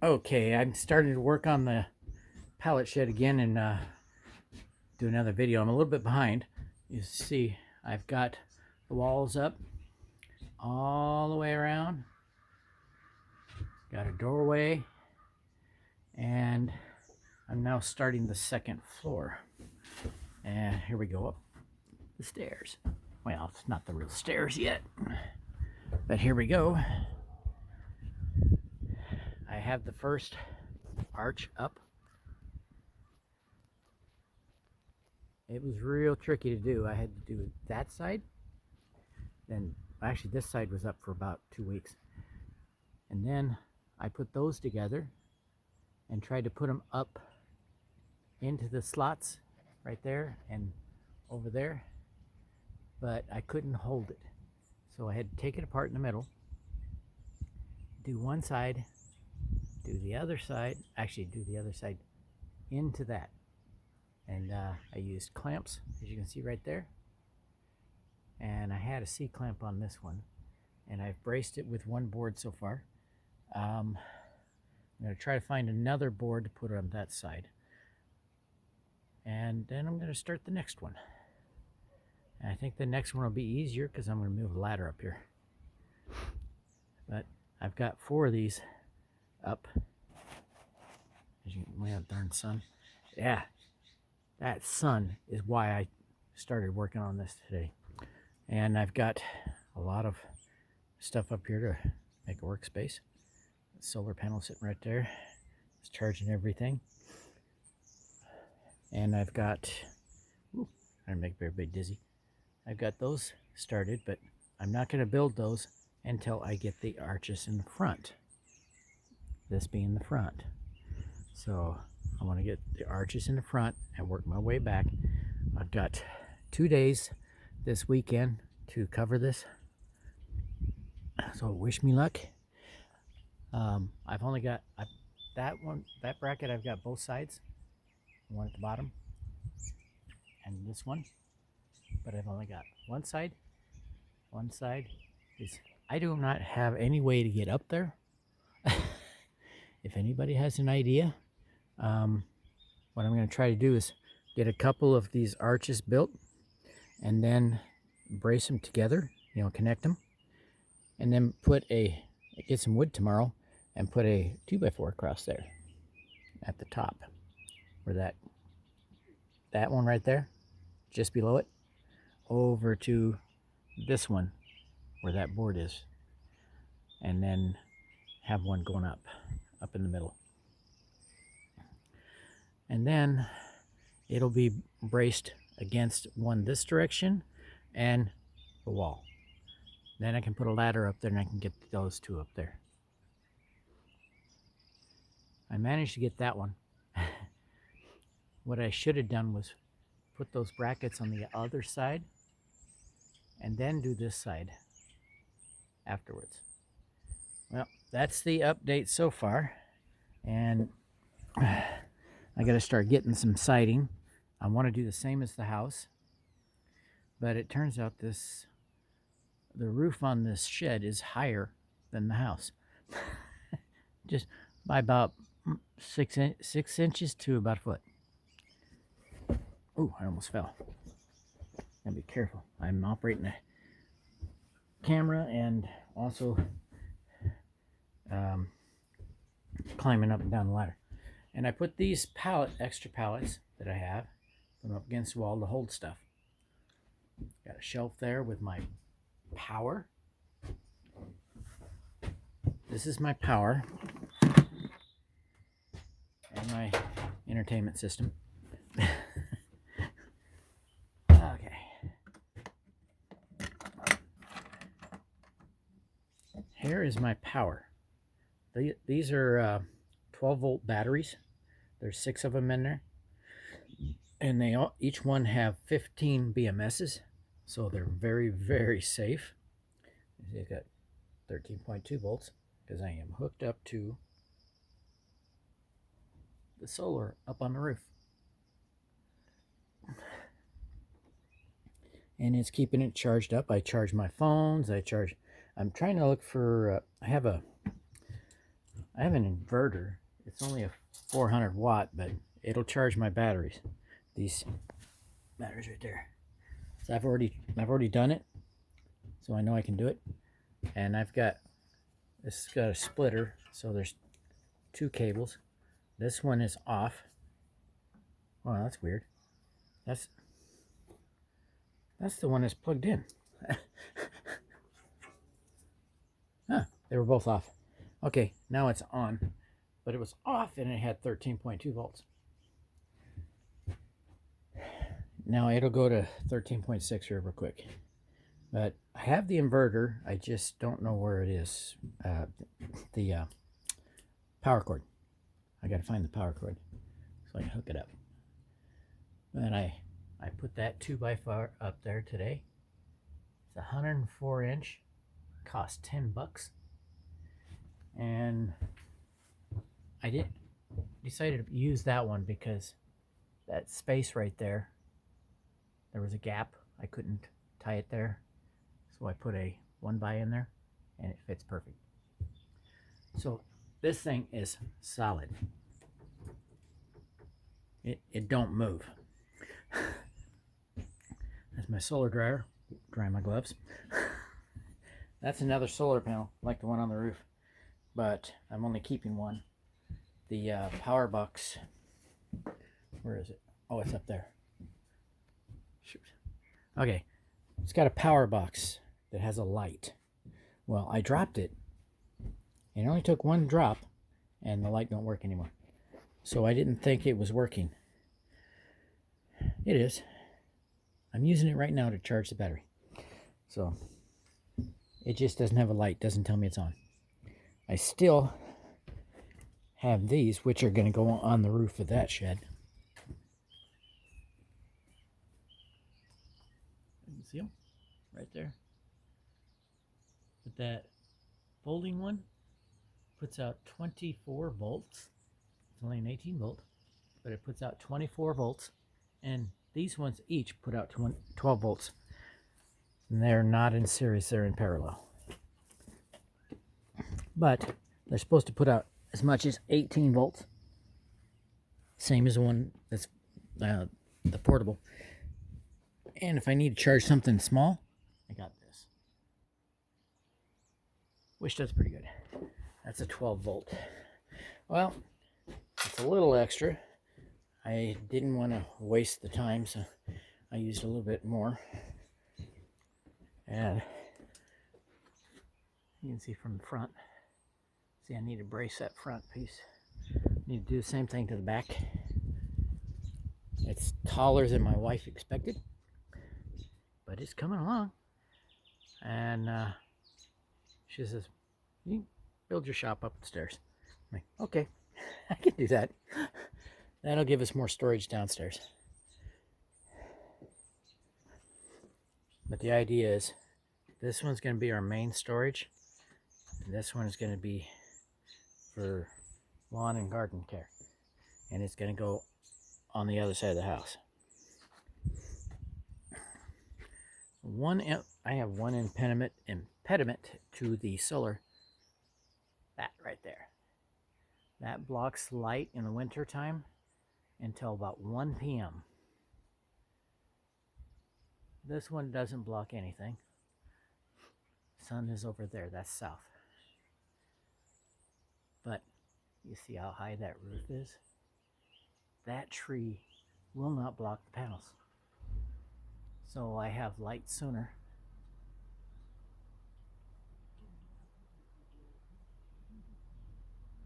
Okay, I'm starting to work on the pallet shed again and do another video. I'm a little bit behind. You see, I've got the walls up all the way around. Got a doorway, and I'm now starting the second floor. And here we go up the stairs. Well, it's not the real stairs yet, but here we go. I have the first arch up. It was real tricky to do. I had to do that side. Then actually this side was up for about 2 weeks. And then I put those together and tried to put them up into the slots right there and over there, but I couldn't hold it. So I had to take it apart in the middle, do one side, do the other side, actually do the other side into that. And I used clamps, as you can see right there. And I had a C-clamp on this one. And I've braced it with one board so far. I'm going to try to find another board to put on that side. And then I'm going to start the next one. And I think the next one will be easier because I'm going to move the ladder up here. But I've got 4 of these up. As you can, well, darn sun. Yeah, that sun is why I started working on this today. And I've got a lot of stuff up here to make a workspace. Solar panel sitting right there. It's charging everything. And I've got, ooh, I make everybody dizzy. I've got those started, but I'm not going to build those until I get the arches in the front. This being the front. So I want to get the arches in the front and work my way back. I've got 2 days this weekend to cover this. So wish me luck. I've only got that bracket. I've got both sides, one at the bottom and this one, but I've only got one side. One side is, I do not have any way to get up there. If anybody has an idea, what I'm going to try to do is get a couple of these arches built and then brace them together, connect them, and then get some wood tomorrow and put a 2x4 across there at the top where that one right there, just below it, over to this one where that board is, and then have one going up in the middle. And then it'll be braced against one this direction and the wall. Then I can put a ladder up there and I can get those 2 up there. I managed to get that one. What I should have done was put those brackets on the other side and then do this side afterwards. Well, that's the update so far, and I got to start getting some siding. I want to do the same as the house, but it turns out the roof on this shed is higher than the house. Just by about 6 inches to about a foot. Oh, I almost fell. Gotta be careful. I'm operating a camera and also climbing up and down the ladder. And I put these extra pallets that I have, put them up against the wall to hold stuff. Got a shelf there with my power. This is my power and my entertainment system. Okay. Here is my power. These are 12-volt batteries. There's 6 of them in there, and each one have 15 BMSs, so they're very, very safe. They've got 13.2 volts because I am hooked up to the solar up on the roof, and it's keeping it charged up. I charge my phones. I'm trying to look for. I have a I have an inverter. It's only a 400 watt, but it'll charge my batteries. These batteries right there. So I've already done it, so I know I can do it. And I've got this has got a splitter, so there's 2 cables. This one is off. Oh, that's weird. That's the one that's plugged in. Huh, they were both off. Okay, now it's on, but it was off and it had 13.2 volts. Now it'll go to 13.6 here real quick. But I have the inverter, I just don't know where it is. The power cord. I gotta find the power cord so I can hook it up. And I put that 2x4 up there today. It's 104 inch, cost $10. And I decided to use that one because that space right there was a gap. I couldn't tie it there. So I put a 1x in there and it fits perfect. So this thing is solid. It don't move. That's my solar dryer, drying my gloves. That's another solar panel, like the one on the roof, but I'm only keeping one. The power box, where is it? Oh, it's up there. Shoot. Okay, it's got a power box that has a light. Well, I dropped it, and it only took one drop, and the light don't work anymore. So I didn't think it was working. It is. I'm using it right now to charge the battery. So it just doesn't have a light, doesn't tell me it's on. I still have these, which are going to go on the roof of that shed. You can see them right there. But that folding one puts out 24 volts. It's only an 18 volt, but it puts out 24 volts. And these ones each put out 12 volts. And they're not in series, they're in parallel. But they're supposed to put out as much as 18 volts. Same as the one that's the portable. And if I need to charge something small, I got this. Which does pretty good. That's a 12 volt. Well, it's a little extra. I didn't want to waste the time, so I used a little bit more. And you can see from the front. See, I need to brace that front piece. Need to do the same thing to the back. It's taller than my wife expected, but it's coming along. And she says, "You can build your shop up the stairs." I'm like, okay, I can do that. That'll give us more storage downstairs. But the idea is, this one's going to be our main storage. And this one is going to be for lawn and garden care. And it's going to go on the other side of the house. I have one impediment to the solar. That right there. That blocks light in the winter time until about 1 p.m. This one doesn't block anything. Sun is over there, that's south. But you see how high that roof is? That tree will not block the panels. So I have light sooner.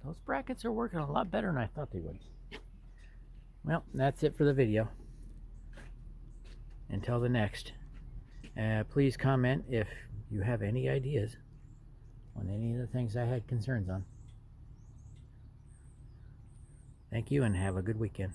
Those brackets are working a lot better than I thought they would. Well, that's it for the video. Until the next. Please comment if you have any ideas on any of the things I had concerns on. Thank you and have a good weekend.